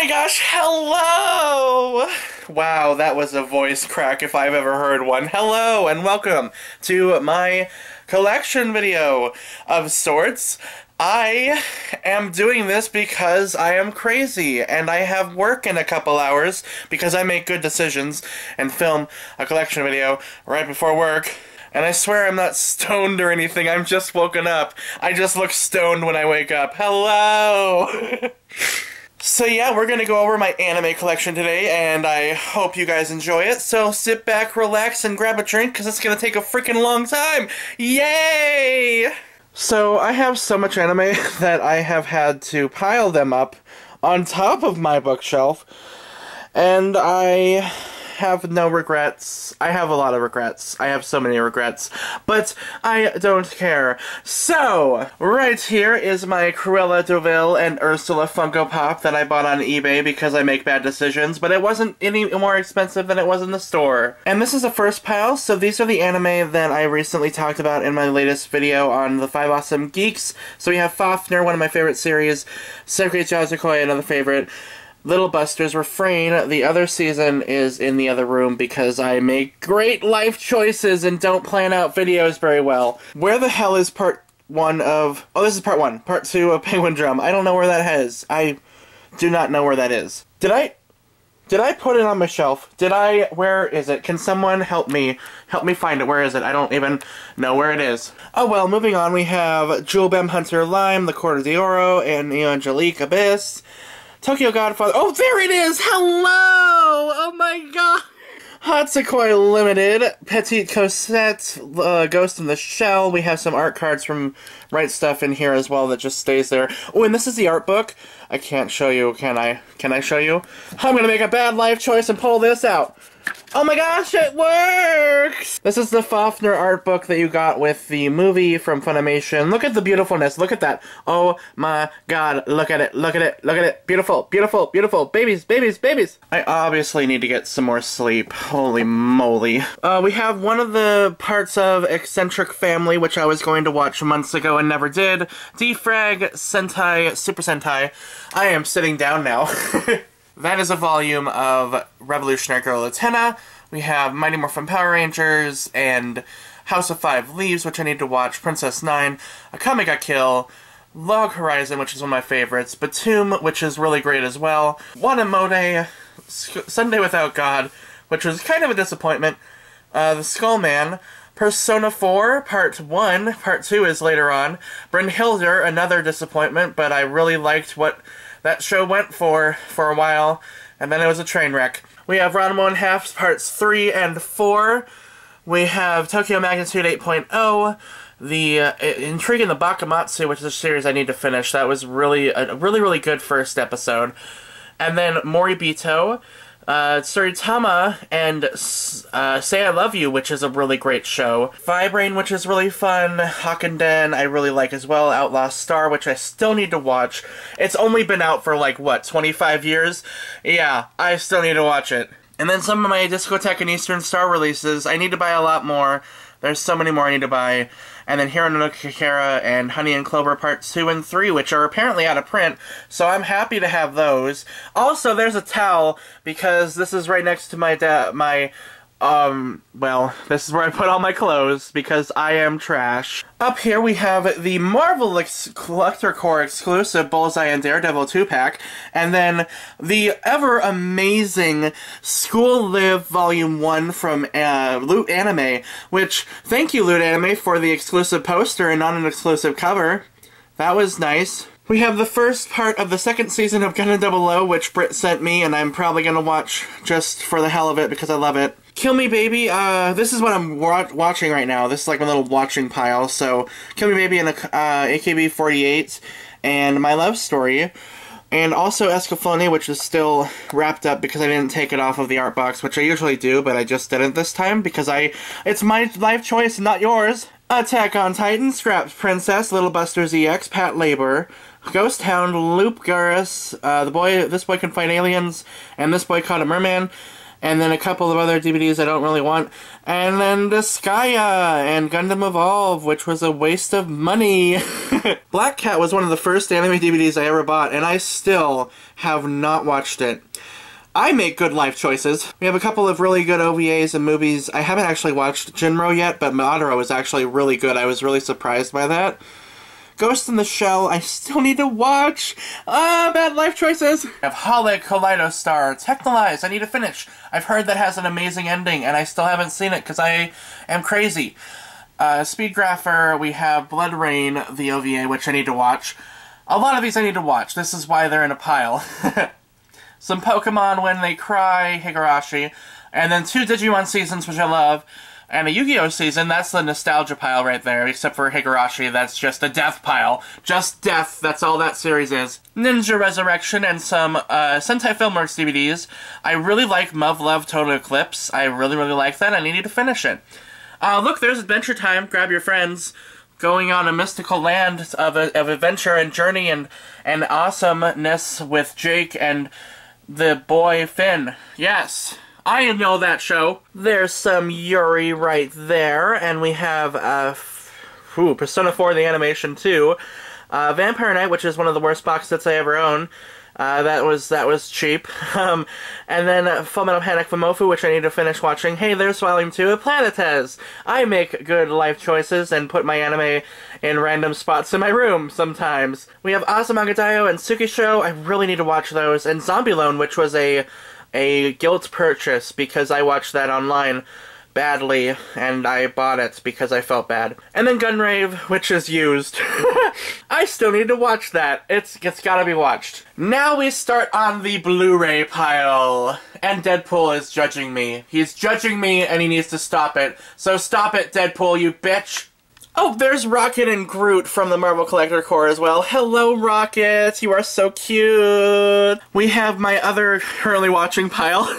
my gosh, hello! Wow, that was a voice crack if I've ever heard one. Hello, and welcome to my collection video of sorts. I am doing this because I am crazy, and I have work in a couple hours because I make good decisions and film a collection video right before work. And I swear I'm not stoned or anything, I'm just woken up. I just look stoned when I wake up. Hello! So yeah, we're gonna go over my anime collection today, and I hope you guys enjoy it. So sit back, relax, and grab a drink, because it's gonna take a freaking long time! Yay! So I have so much anime that I have had to pile them up on top of my bookshelf, and I have no regrets. I have a lot of regrets. I have so many regrets, but I don't care. So, right here is my Cruella de Vil and Ursula Funko Pop that I bought on eBay because I make bad decisions, but it wasn't any more expensive than it was in the store. And this is the first pile, so these are the anime that I recently talked about in my latest video on the 5 Awesome Geeks. So we have Fafner, one of my favorite series, Sekirei Jazukoi, another favorite, Little Buster's Refrain. The other season is in the other room because I make great life choices and don't plan out videos very well. Where the hell is part 1 of... Oh, this is part 1. Part 2 of Penguin Drum. I don't know where that is. I do not know where that is. Did I put it on my shelf? Where is it? Can someone help me? Help me find it. Where is it? I don't even know where it is. Oh well, moving on, we have Jewel Bem Hunter Lime, The Court of the Oro, and Neo Angelique Abyss. Tokyo Godfather. Oh, there it is! Hello! Oh my god! Hatsukoi Limited, Petite Cosette, Ghost in the Shell. We have some art cards from Right Stuff in here as well that just stays there. Oh, and this is the art book. I can't show you, can I? Can I show you? I'm gonna make a bad life choice and pull this out. Oh my gosh, it works! This is the Fafner art book that you got with the movie from Funimation. Look at the beautifulness, look at that. Oh my god, look at it, look at it, look at it. Beautiful, beautiful, beautiful. Babies, babies, babies! I obviously need to get some more sleep. Holy moly. We have one of the parts of Eccentric Family, which I was going to watch months ago and never did. Defrag Sentai, Super Sentai. I am sitting down now. That is a volume of Revolutionary Girl Utena. We have Mighty Morphin Power Rangers, and House of Five Leaves, which I need to watch, Princess 9, Akame ga Kill, Log Horizon, which is one of my favorites, Batum, which is really great as well, Wanamode, Sunday Without God, which was kind of a disappointment, The Skullman, Persona 4, Part 1, Part 2 is later on, Brynhildr, another disappointment, but I really liked what that show went for a while, and then it was a train wreck. We have Ranma and Half Parts 3 and 4. We have Tokyo Magnitude 8.0. The Intrigue in the Bakamatsu, which is a series I need to finish. That was really a really good first episode. And then Moribito, Tsuritama, and Say I Love You, which is a really great show. Vibrain, which is really fun. Hakkenden, I really like as well. Outlaw Star, which I still need to watch. It's only been out for like, what, 25 years? Yeah, I still need to watch it. And then some of my Discotheque and Eastern Star releases, I need to buy a lot more. There's so many more I need to buy. And then Hiro no Kakera and Honey and Clover Part 2 and 3, which are apparently out of print, so I'm happy to have those. Also, there's a towel, because this is right next to well, this is where I put all my clothes, because I am trash. Up here we have the Marvel Collector Core exclusive Bullseye and Daredevil 2-pack, and then the ever-amazing School Live Volume 1 from Loot Anime, which, thank you Loot Anime for the exclusive poster and not an exclusive cover. That was nice. We have the first part of the second season of Gundam 00, which Britt sent me, and I'm probably gonna watch just for the hell of it, because I love it. Kill Me Baby, this is what I'm watching right now. This is like my little watching pile. So, Kill Me Baby and AKB48, and My Love Story. And also Escaflowne, which is still wrapped up because I didn't take it off of the art box, which I usually do, but I just didn't this time because it's my life choice, not yours. Attack on Titan, Scraps Princess, Little Buster's EX, Pat Labor, Ghost Hound, Loop Garrus, This Boy Can Fight Aliens, and This Boy Caught a Merman. And then a couple of other DVDs I don't really want. And then Disgaea and Gundam Evolve, which was a waste of money. Black Cat was one of the first anime DVDs I ever bought, and I still have not watched it. I make good life choices. We have a couple of really good OVAs and movies. I haven't actually watched Jinro yet, but Madara was actually really good. I was really surprised by that. Ghost in the Shell, I still need to watch. Bad life choices. I have Holic, Kaleidostar, Technolize, I need to finish. I've heard that has an amazing ending, and I still haven't seen it because I am crazy. Speedgrapher, we have Blood Rain, the OVA, which I need to watch. A lot of these I need to watch. This is why they're in a pile. Some Pokemon When They Cry, Higurashi, and then 2 Digimon seasons, which I love. And a Yu-Gi-Oh! Season, that's the nostalgia pile right there, except for Higurashi, that's just a death pile. Just death, that's all that series is. Ninja Resurrection and some Sentai Filmworks DVDs. I really like Muv Love Total Eclipse. I really like that, and I need to finish it. Look, there's Adventure Time, grab your friends. Going on a mystical land of adventure and journey and awesomeness with Jake and the boy Finn. Yes. I know that show. There's some Yuri right there, and we have, Persona 4 the animation too. Vampire Knight, which is one of the worst box sets I ever own. That was cheap. And then Fullmetal Panic Fumoffu, which I need to finish watching. Hey, there's Volume 2 of Planetes. I make good life choices and put my anime in random spots in my room sometimes. We have Azumanga and Tsukisho. I really need to watch those. And Zombie Loan, which was a guilt purchase because I watched that online badly, and I bought it because I felt bad. And then Gunrave, which is used. I still need to watch that. It's gotta be watched. Now we start on the Blu-ray pile. And Deadpool is judging me. He's judging me, and he needs to stop it. So stop it, Deadpool, you bitch! Oh, there's Rocket and Groot from the Marvel Collector Corps as well. Hello, Rocket! You are so cute! We have my other currently watching pile.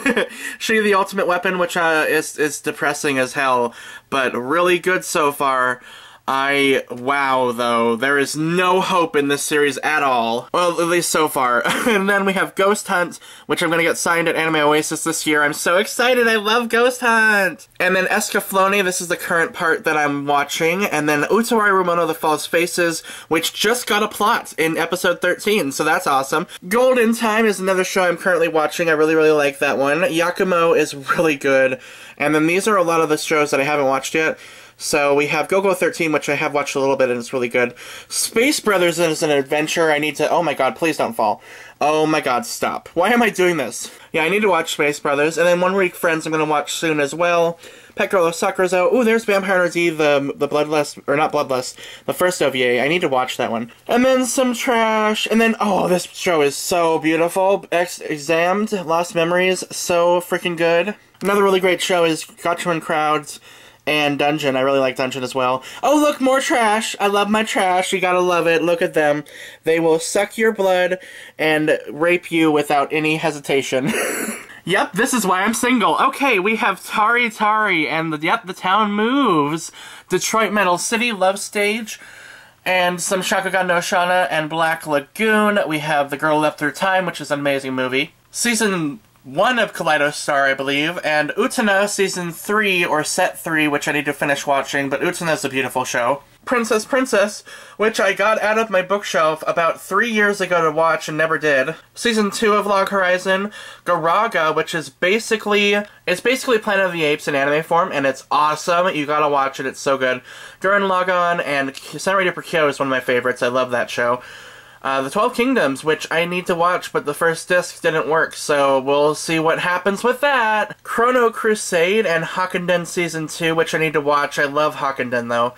She the Ultimate Weapon, which is depressing as hell, but really good so far. Wow, though. There is no hope in this series at all. Well, at least so far. And then we have Ghost Hunt, which I'm gonna get signed at Anime Oasis this year. I'm so excited! I love Ghost Hunt! And then Escaflowne, this is the current part that I'm watching. And then Utawari Ramono The False Faces, which just got a plot in episode 13, so that's awesome. Golden Time is another show I'm currently watching. I really like that one. Yakumo is really good. And then these are a lot of the shows that I haven't watched yet. So we have Go-Go 13, which I have watched a little bit, and it's really good. Space Brothers is an adventure. I need to... Oh my god, please don't fall. Oh my god, stop. Why am I doing this? Yeah, I need to watch Space Brothers. And then One Week Friends I'm going to watch soon as well. Pet Girl of Sakurazou. Ooh, there's Vampire D, the Bloodlust... Or not Bloodlust. The first OVA. I need to watch that one. And then some trash. And then... Oh, this show is so beautiful. Examined. Lost Memories. So freaking good. Another really great show is Gatchaman Crowds. And Dungeon. I really like Dungeon as well. Oh, look, more trash. I love my trash. You gotta love it. Look at them. They will suck your blood and rape you without any hesitation. Yep, this is why I'm single. Okay, we have Tari Tari and the Town Moves. Detroit Metal City, Love Stage, and some Shakugan no Shana and Black Lagoon. We have The Girl Left Through Time, which is an amazing movie. Season 1 of Kaleidostar, I believe, and Utena Season 3, or Set 3, which I need to finish watching, but Utena's a beautiful show. Princess, which I got out of my bookshelf about 3 years ago to watch and never did. Season 2 of Log Horizon. Garaga, which is basically Planet of the Apes in anime form, and it's awesome. You gotta watch it, it's so good. Gurren Lagann and Senran Perkyo is one of my favorites. I love that show. The 12 Kingdoms, which I need to watch, but the first disc didn't work, so we'll see what happens with that. Chrono Crusade and Hakkenden Season 2, which I need to watch. I love Hakkenden, though.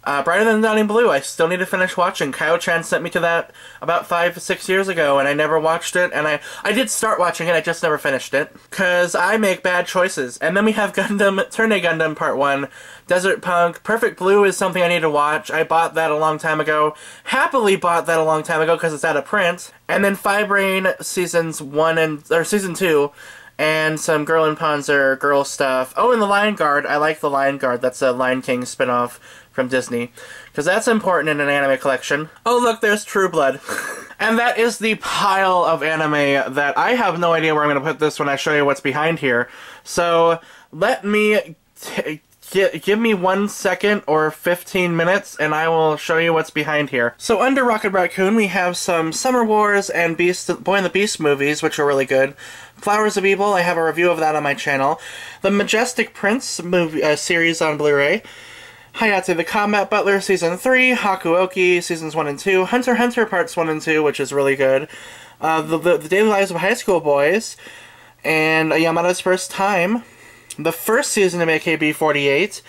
Brighter Than Dawning Blue, I still need to finish watching. Kyo-chan sent me to that about 5-6 years ago, and I never watched it, and I did start watching it, I just never finished it. Because I make bad choices. And then we have Turn A Gundam Part 1, Desert Punk. Perfect Blue is something I need to watch. I bought that a long time ago. Happily bought that a long time ago because it's out of print. And then Fibrain Season 2. And some Girl in Panzer, girl stuff. Oh, and The Lion Guard. I like The Lion Guard. That's a Lion King spin-off from Disney. Because that's important in an anime collection. Oh, look, there's True Blood. And that is the pile of anime that I have no idea where I'm going to put this when I show you what's behind here. So let me give me 1 second or 15 minutes and I will show you what's behind here. So under Rocket Raccoon we have some Summer Wars and Boy and the Beast movies, which are really good. Flowers of Evil, I have a review of that on my channel. The Majestic Prince movie series on Blu-ray. Hayate the Combat Butler Season 3, Hakuoki Seasons 1 and 2, Hunter x Hunter Parts 1 and 2, which is really good. The Daily Lives of High School Boys, and Yamada's First Time. The first season of AKB48,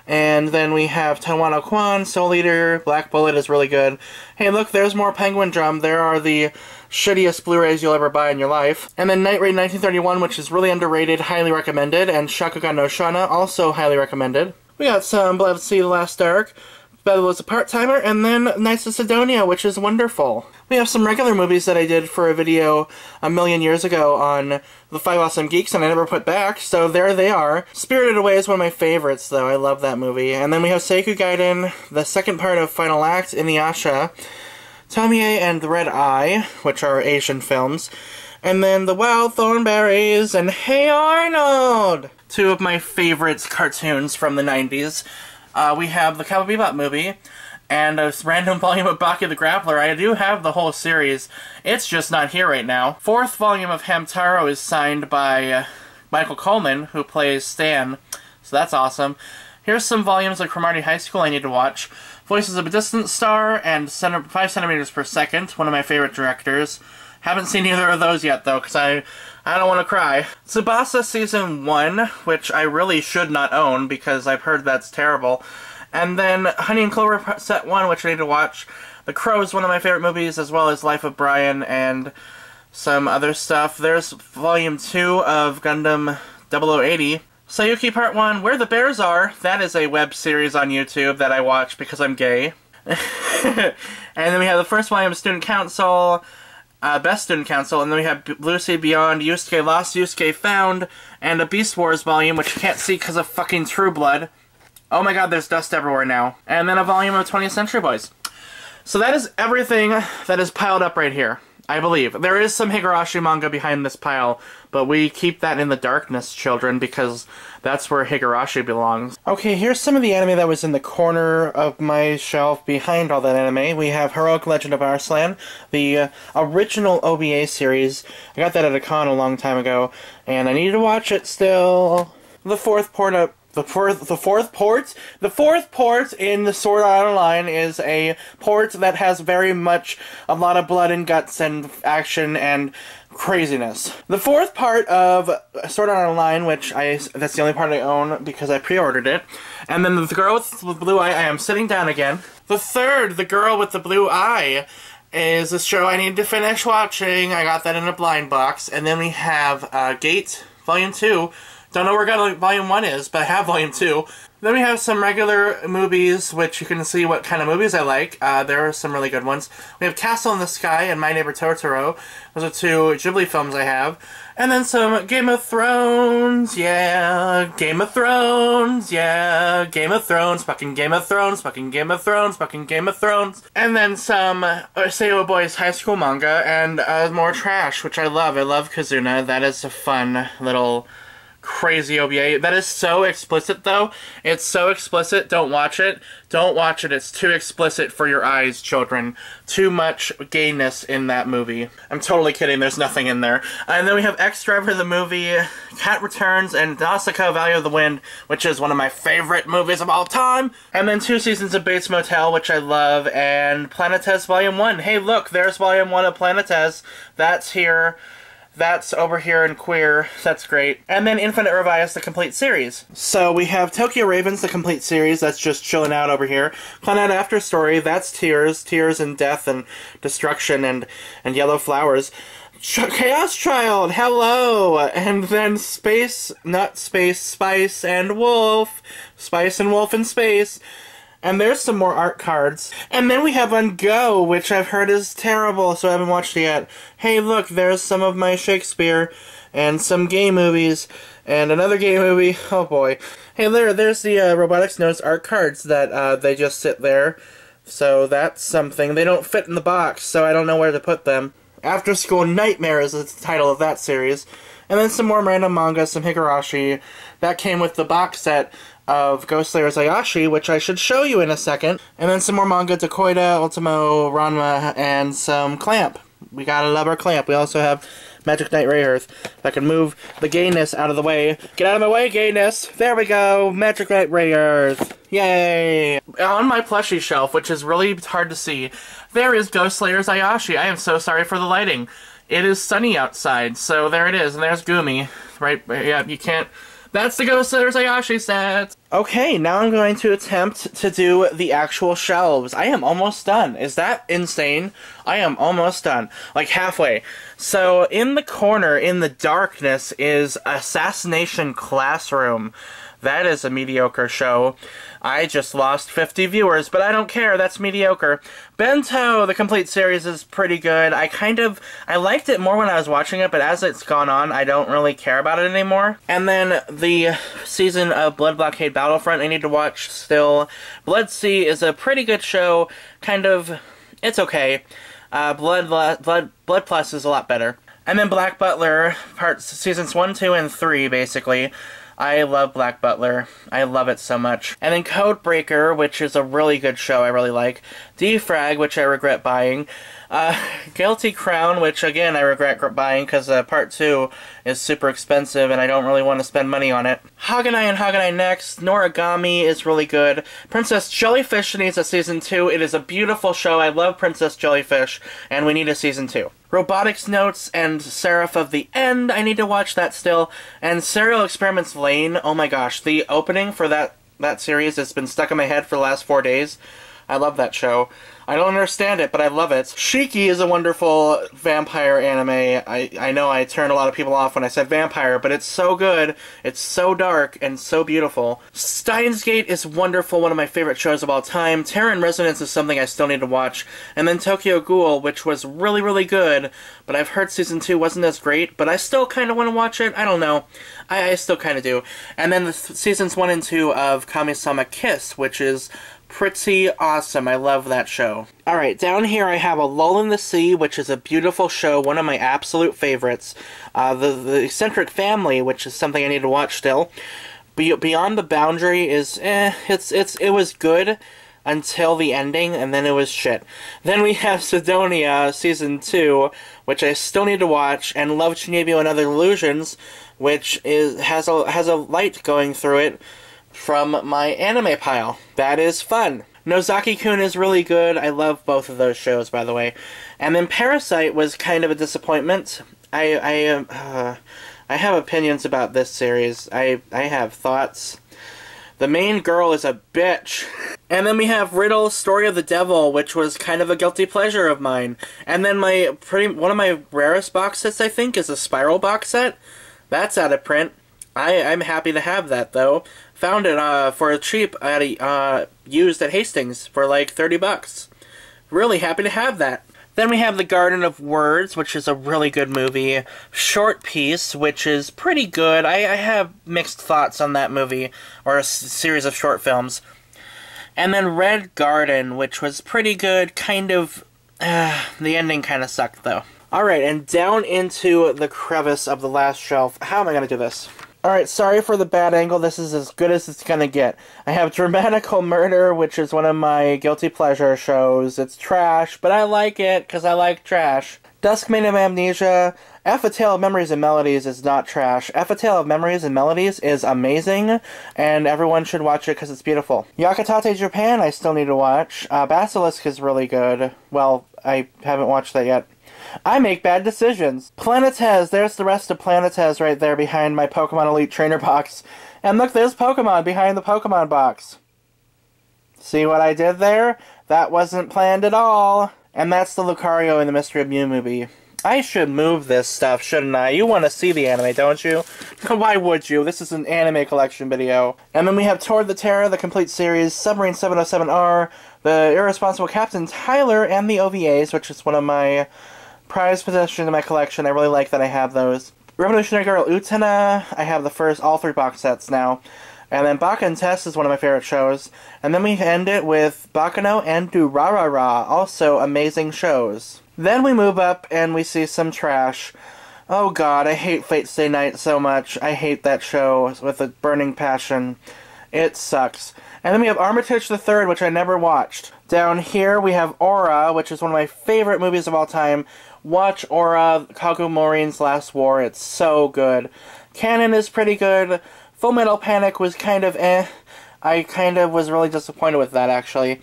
and then we have Tanwano Kwan, Soul Eater, Black Bullet is really good. Hey look, there's more Penguin Drum. There are the shittiest Blu-rays you'll ever buy in your life. And then Night Raid 1931, which is really underrated, highly recommended, and Shakugan no Shana, also highly recommended. We got some Blood Sea The Last Ark, Bella was a Part-Timer, and then Knights of Sidonia, which is wonderful. We have some regular movies that I did for a video a million years ago on The 5 Awesome Geeks, and I never put back, so there they are. Spirited Away is one of my favorites, though. I love that movie. And then we have Seiku Gaiden, the second part of Final Act, Inuyasha, Tomie and the Red Eye, which are Asian films, and then The Wild Thornberries and Hey Arnold! Two of my favorite cartoons from the 90s. We have the Cowboy Bebop movie, and a random volume of Baki the Grappler. I do have the whole series. It's just not here right now. Fourth volume of Hamtaro is signed by Michael Coleman, who plays Stan, so that's awesome. Here's some volumes of Cromartie High School I need to watch. Voices of a Distant Star and 5 centimeters per second, one of my favorite directors. Haven't seen either of those yet, though, because I don't want to cry. Tsubasa Season 1, which I really should not own, because I've heard that's terrible. And then Honey and Clover Set 1, which I need to watch. The Crow is one of my favorite movies, as well as Life of Brian and some other stuff. There's Volume 2 of Gundam 0080. Sayuki Part 1, Where the Bears Are. That is a web series on YouTube that I watch because I'm gay. And then we have the first volume of Student Council, Best Student Council, and then we have Blue Sea Beyond, Yusuke Lost, Yusuke Found, and a Beast Wars volume, which you can't see because of fucking True Blood. Oh my god, there's dust everywhere now. And then a volume of 20th Century Boys. So that is everything that is piled up right here, I believe. There is some Higurashi manga behind this pile, but we keep that in the darkness, children, because that's where Higurashi belongs. Okay, here's some of the anime that was in the corner of my shelf behind all that anime. We have Heroic Legend of Arslan, the original OVA series. I got that at a con a long time ago, and I need to watch it still. The fourth port in the Sword Art Online is a port that has very much a lot of blood and guts and action and craziness. The fourth part of Sword Art Online, that's the only part I own because I pre-ordered it. And then the girl with the blue eye, I am sitting down again. The third, the girl with the blue eye, is a show I need to finish watching. I got that in a blind box. And then we have Gate Volume 2. Don't know where Volume 1 is, but I have Volume 2. Then we have some regular movies, which you can see what kind of movies I like. There are some really good ones. We have Castle in the Sky and My Neighbor Totoro. Those are two Ghibli films I have. And then some Game of Thrones, yeah. Game of Thrones, yeah. Game of Thrones, fucking Game of Thrones, fucking Game of Thrones, fucking Game of Thrones. And then some Seiwa Boys high school manga and more trash, which I love. I love Kazuna. That is a fun little crazy OVA. That is so explicit, though. It's so explicit. Don't watch it. Don't watch it. It's too explicit for your eyes, children. Too much gayness in that movie. I'm totally kidding. There's nothing in there. And then we have X-Driver the movie, Cat Returns, and Nausicaa Value of the Wind, which is one of my favorite movies of all time. And then 2 seasons of Bates Motel, which I love, and Planetes Volume 1. Hey, look, there's Volume 1 of Planetes. That's here. That's over here in Queer. That's great. And then Infinite Revice, the complete series. So we have Tokyo Ravens, the complete series. That's just chilling out over here. Clannad After Story. That's Tears. Tears and Death and Destruction and Yellow Flowers. Chaos Child. Hello. And then Spice and Wolf. Spice and Wolf in Space. And there's some more art cards. And then we have On Go, which I've heard is terrible, so I haven't watched it yet. Hey, look, there's some of my Shakespeare, and some gay movies, and another gay movie. Oh, boy. Hey, there's the Robotics Notes art cards that they just sit there. So that's something. They don't fit in the box, so I don't know where to put them. After School Nightmare is the title of that series. And then some more random manga, some Higurashi. That came with the box set of Ghost Slayer's Ayashi, which I should show you in a second. And then some more manga, Dakoida, Ultimo, Ranma, and some Clamp. We gotta love our Clamp. We also have Magic Knight Rayearth. If I can move the gayness out of the way. Get out of my way, gayness! There we go! Magic Knight Rayearth. Yay! On my plushie shelf, which is really hard to see, there is Ghost Slayer's Ayashi. I am so sorry for the lighting. It is sunny outside, so there it is. And there's Gumi. Right? Yeah, you can't... That's the Ghost Slayer's Ayashi set! Okay, now I'm going to attempt to do the actual shelves. I am almost done. Is that insane? I am almost done. Like, halfway. So, in the corner, in the darkness, is Assassination Classroom. That is a mediocre show. I just lost 50 viewers, but I don't care, that's mediocre. Bento, the complete series, is pretty good. I liked it more when I was watching it, but as it's gone on, I don't really care about it anymore. And then the season of Blood Blockade Battlefront I need to watch still. Blood Sea is a pretty good show, it's okay. Blood Plus is a lot better. And then Black Butler, seasons 1, 2, and 3, basically. I love Black Butler. I love it so much. And then Codebreaker, which is a really good show I really like. Defrag, which I regret buying. Guilty Crown, which again I regret buying because part 2 is super expensive and I don't really want to spend money on it. Haganai and Haganai Next. Noragami is really good. Princess Jellyfish needs a season 2. It is a beautiful show. I love Princess Jellyfish and we need a season 2. Robotics Notes and Seraph of the End, I need to watch that still. And Serial Experiments Lane, oh my gosh, the opening for that series has been stuck in my head for the last 4 days. I love that show. I don't understand it, but I love it. Shiki is a wonderful vampire anime. I know I turned a lot of people off when I said vampire, but it's so good. It's so dark and so beautiful. Steins Gate is wonderful, one of my favorite shows of all time. Terror in Resonance is something I still need to watch. And then Tokyo Ghoul, which was really, really good, but I've heard season 2 wasn't as great, but I still kind of want to watch it. I don't know. I still kind of do. And then the seasons 1 and 2 of Kami-sama Kiss, which is pretty awesome. I love that show. Alright, down here I have A Lull in the Sea, which is a beautiful show, one of my absolute favorites. The Eccentric Family, which is something I need to watch still. Beyond the Boundary is, it was good until the ending, and then it was shit. Then we have Sidonia, Season 2, which I still need to watch, and Love, Chinebio, and Other Illusions, which has a light going through it from my anime pile. That is fun. Nozaki-kun is really good. I love both of those shows, by the way. And then Parasite was kind of a disappointment. I have opinions about this series. I have thoughts. The main girl is a bitch. And then we have Riddle, Story of the Devil, which was kind of a guilty pleasure of mine. And then one of my rarest box sets, I think, is a Spiral box set. That's out of print. I'm happy to have that, though. Found it for cheap used at Hastings for like 30 bucks. Really happy to have that. Then we have The Garden of Words, which is a really good movie. Short Piece, which is pretty good. I have mixed thoughts on that movie, or a series of short films. And then Red Garden, which was pretty good. The ending kind of sucked, though. Alright, and down into the crevice of the last shelf. How am I going to do this? Alright, sorry for the bad angle, this is as good as it's gonna get. I have Dramatical Murder, which is one of my guilty pleasure shows. It's trash, but I like it, because I like trash. Duskmane of Amnesia. F A Tale of Memories and Melodies is not trash. F A Tale of Memories and Melodies is amazing, and everyone should watch it because it's beautiful. Yakutate Japan I still need to watch. Basilisk is really good. Well, I haven't watched that yet. I make bad decisions. Planetez, there's the rest of Planetez right there behind my Pokemon Elite Trainer box. And look, there's Pokemon behind the Pokemon box. See what I did there? That wasn't planned at all. And that's the Lucario in the Mystery of Mew movie. I should move this stuff, shouldn't I? You want to see the anime, don't you? Why would you? This is an anime collection video. And then we have Toward the Terror, the complete series, Submarine 707R, The Irresponsible Captain Tyler, and the OVAs, which is one of my prized possessions in my collection. I really like that I have those. Revolutionary Girl Utena, I have all 3 box sets now. And then Baka and Test is one of my favorite shows. And then we end it with Bakano and Durarara, also amazing shows. Then we move up and we see some trash. Oh god, I hate Fate Stay Night so much. I hate that show with a burning passion. It sucks. And then we have Armitage the Third, which I never watched. Down here we have Aura, which is one of my favorite movies of all time. Watch Aura, Kagomori's Last War. It's so good. Canon is pretty good. Full Metal Panic was kind of eh. I kind of was really disappointed with that, actually.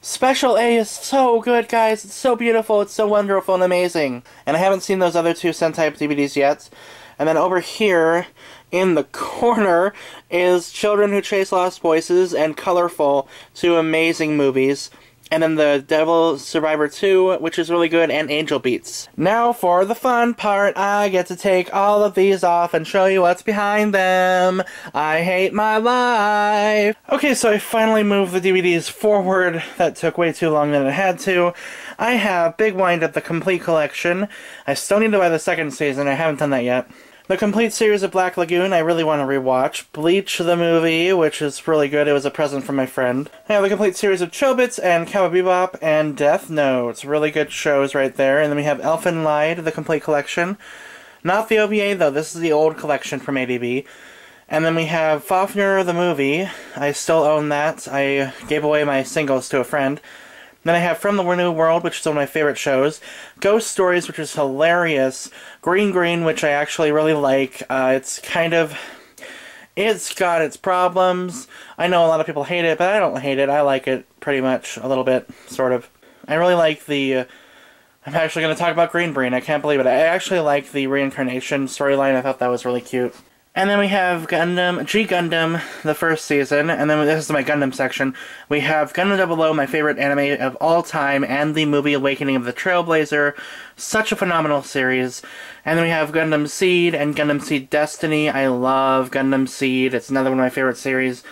Special A is so good, guys. It's so beautiful. It's so wonderful and amazing. And I haven't seen those other two Sentai DVDs yet. And then over here, in the corner, is Children Who Chase Lost Voices and Colorful, two amazing movies. And then the Devil Survivor 2, which is really good, and Angel Beats. Now for the fun part, I get to take all of these off and show you what's behind them. I hate my life. Okay, so I finally moved the DVDs forward. That took way too long than it had to. I have Big Wind Up, the complete collection. I still need to buy the second season. I haven't done that yet. The complete series of Black Lagoon, I really want to rewatch. Bleach the movie, which is really good. It was a present from my friend. I have the complete series of Chobits and Cowboy Bebop and Death Note. Really good shows right there. And then we have Elfen Lied, the complete collection. Not the OVA, though. This is the old collection from ADB. And then we have Fafnir the movie. I still own that. I gave away my singles to a friend. Then I have From the New World, which is one of my favorite shows. Ghost Stories, which is hilarious. Green, which I actually really like. It's got its problems. I know a lot of people hate it, but I don't hate it. I like it pretty much, a little bit, sort of. I really like the... I'm actually going to talk about Green, I can't believe it. I actually like the reincarnation storyline. I thought that was really cute. And then we have G Gundam, the first season, and then this is my Gundam section. We have Gundam 00, my favorite anime of all time, and the movie Awakening of the Trailblazer. Such a phenomenal series. And then we have Gundam Seed and Gundam Seed Destiny. I love Gundam Seed. It's another one of my favorite series.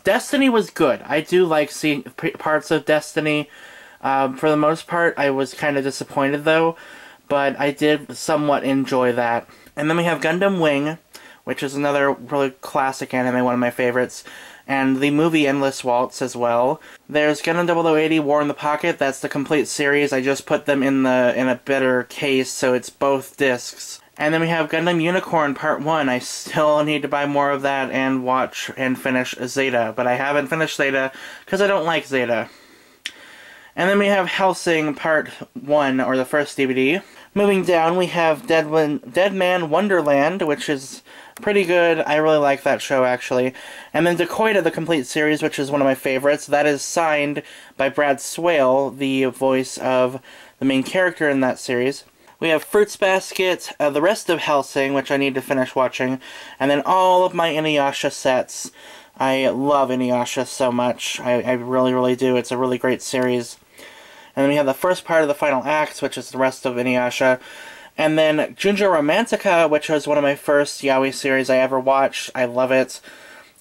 Destiny was good. I do like seeing parts of Destiny. For the most part, I was kind of disappointed, though, but I did somewhat enjoy that. And then we have Gundam Wing, which is another really classic anime, one of my favorites, and the movie Endless Waltz as well. There's Gundam 0080 War in the Pocket. That's the complete series. I just put them in a better case, so it's both discs. And then we have Gundam Unicorn Part 1. I still need to buy more of that and watch and finish Zeta, but I haven't finished Zeta because I don't like Zeta. And then we have Hellsing Part 1, or the first DVD. Moving down, we have Dead Man Wonderland, which is pretty good. I really like that show, actually. And then Dakoita, the complete series, which is one of my favorites. That is signed by Brad Swale, the voice of the main character in that series. We have Fruits Basket, the rest of Hellsing, which I need to finish watching, and then all of my Inuyasha sets. I love Inuyasha so much. I really, really do. It's a really great series. And then we have the first part of the final act, which is the rest of Inuyasha. And then Junjo Romantica, which was one of my first yaoi series I ever watched. I love it.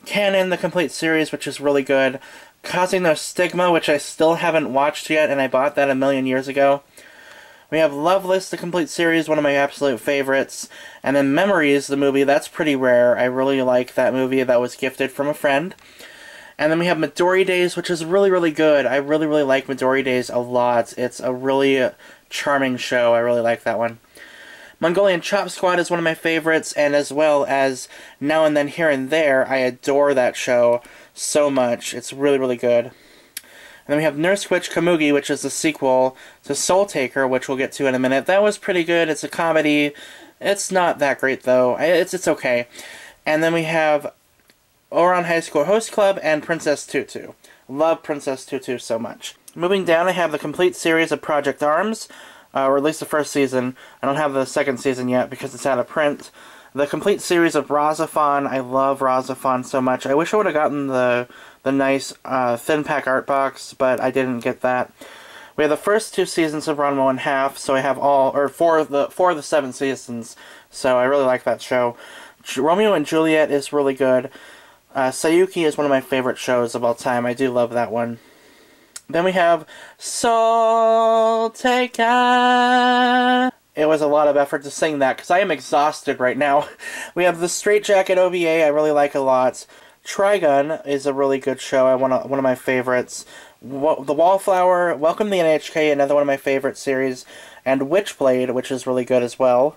Canon, the complete series, which is really good. Causing No Stigma, which I still haven't watched yet, and I bought that a million years ago. We have Loveless, the complete series, one of my absolute favorites. And then Memories, the movie, that's pretty rare. I really like that movie. That was gifted from a friend. And then we have Midori Days, which is really, really good. I really, really like Midori Days a lot. It's a really charming show. I really like that one. Mongolian Chop Squad is one of my favorites, and as well as Now and Then Here and There, I adore that show so much. It's really, really good. And then we have Nurse Witch Kamugi, which is the sequel to Soultaker, which we'll get to in a minute. That was pretty good. It's a comedy. It's not that great, though. It's okay. And then we have Ouran High School Host Club and Princess Tutu. Love Princess Tutu so much. Moving down, I have the complete series of Project Arms, or at least the first season. I don't have the second season yet because it's out of print. The complete series of Razafon. I love Razafon so much. I wish I would have gotten the nice thin pack art box, but I didn't get that. We have the first two seasons of Ranma 1/2, so I have four of the 7 seasons. So I really like that show. Romeo and Juliet is really good. Sayuki is one of my favorite shows of all time. I do love that one. Then we have Soultaker. It was a lot of effort to sing that because I am exhausted right now. We have the Straight Jacket OVA. I really like a lot. Trigun is a really good show. One of my favorites. The Wallflower, Welcome to the NHK, another one of my favorite series, and Witchblade, which is really good as well.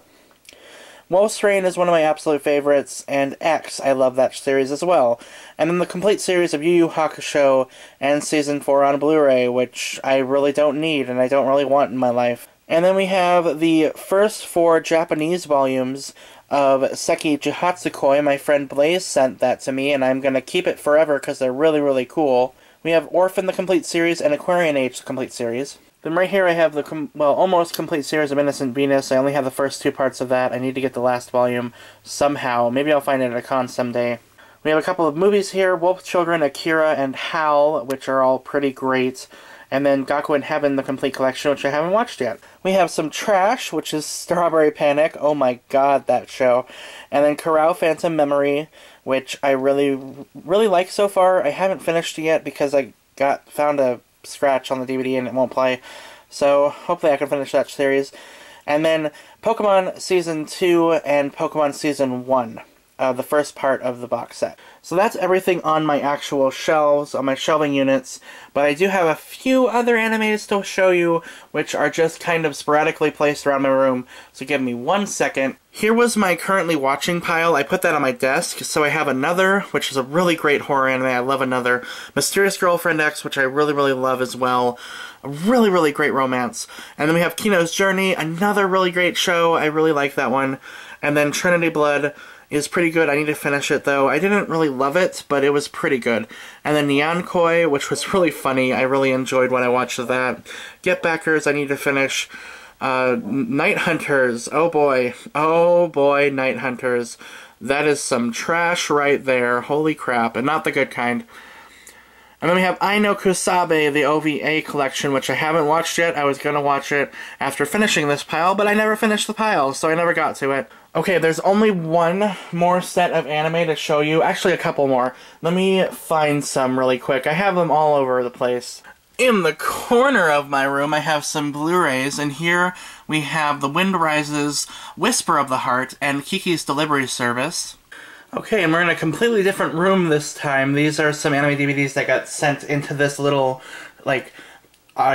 Wolf's Rain is one of my absolute favorites, and X, I love that series as well. And then the complete series of Yu Yu Hakusho and Season 4 on Blu-ray, which I really don't need and I don't really want in my life. And then we have the first 4 Japanese volumes of Seki Jihatsukoi. My friend Blaze sent that to me, and I'm going to keep it forever because they're really, really cool. We have Orphan the complete series and Aquarian Age the complete series. Then right here I have the, almost complete series of Innocent Venus. I only have the first 2 parts of that. I need to get the last volume somehow. Maybe I'll find it at a con someday. We have a couple of movies here, Wolf Children, Akira, and Howl, which are all pretty great. And then Gaku in Heaven, the complete collection, which I haven't watched yet. We have some trash, which is Strawberry Panic. Oh my god, that show. And then Corral Phantom Memory, which I really, really like so far. I haven't finished it yet because I found a scratch on the DVD and it won't play. So hopefully I can finish that series. And then Pokemon Season 2 and Pokemon Season 1. The first part of the box set. So that's everything on my actual shelves, on my shelving units, but I do have a few other animes to show you, which are just kind of sporadically placed around my room, so give me 1 second. Here was my currently watching pile. I put that on my desk, so I have Another, which is a really great horror anime. I love Another. Mysterious Girlfriend X, which I really, really love as well. A really, really great romance. And then we have Kino's Journey, another really great show. I really like that one. And then Trinity Blood is pretty good. I need to finish it, though. I didn't really love it, but it was pretty good. And then Nyan Koi, which was really funny. I really enjoyed when I watched that. Get Backers, I need to finish. Night Hunters. Oh boy. Oh boy, Night Hunters. That is some trash right there. Holy crap. And not the good kind. And then we have I no Kusabe, the OVA collection, which I haven't watched yet. I was going to watch it after finishing this pile, but I never finished the pile, so I never got to it. Okay, there's only one more set of anime to show you. Actually, a couple more. Let me find some really quick. I have them all over the place. In the corner of my room, I have some Blu-rays, and here we have The Wind Rises, Whisper of the Heart, and Kiki's Delivery Service. Okay, and we're in a completely different room this time. These are some anime DVDs that got sent into this little,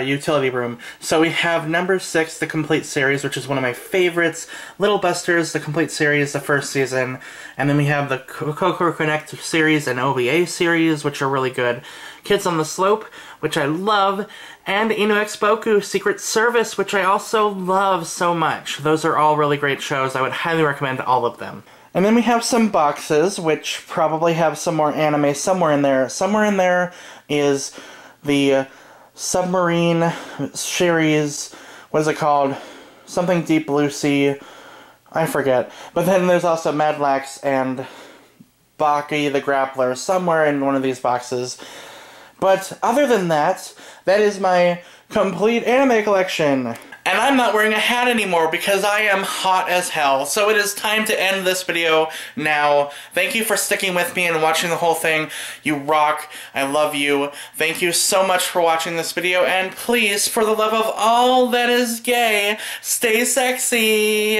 utility room. So we have number 6, the complete series, which is one of my favorites. Little Busters, the complete series, the first season. And then we have the Kokoro Connect series and OVA series, which are really good. Kids on the Slope, which I love. And Inu X Boku, Secret Service, which I also love so much. Those are all really great shows. I would highly recommend all of them. And then we have some boxes, which probably have some more anime somewhere in there. Somewhere in there is the Submarine series, what is it called? Something Deep Blue Sea, I forget. But then there's also Madlax and Baki the Grappler somewhere in one of these boxes. But other than that, that is my complete anime collection. And I'm not wearing a hat anymore because I am hot as hell. So it is time to end this video now. Thank you for sticking with me and watching the whole thing. You rock. I love you. Thank you so much for watching this video. And please, for the love of all that is gay, stay sexy.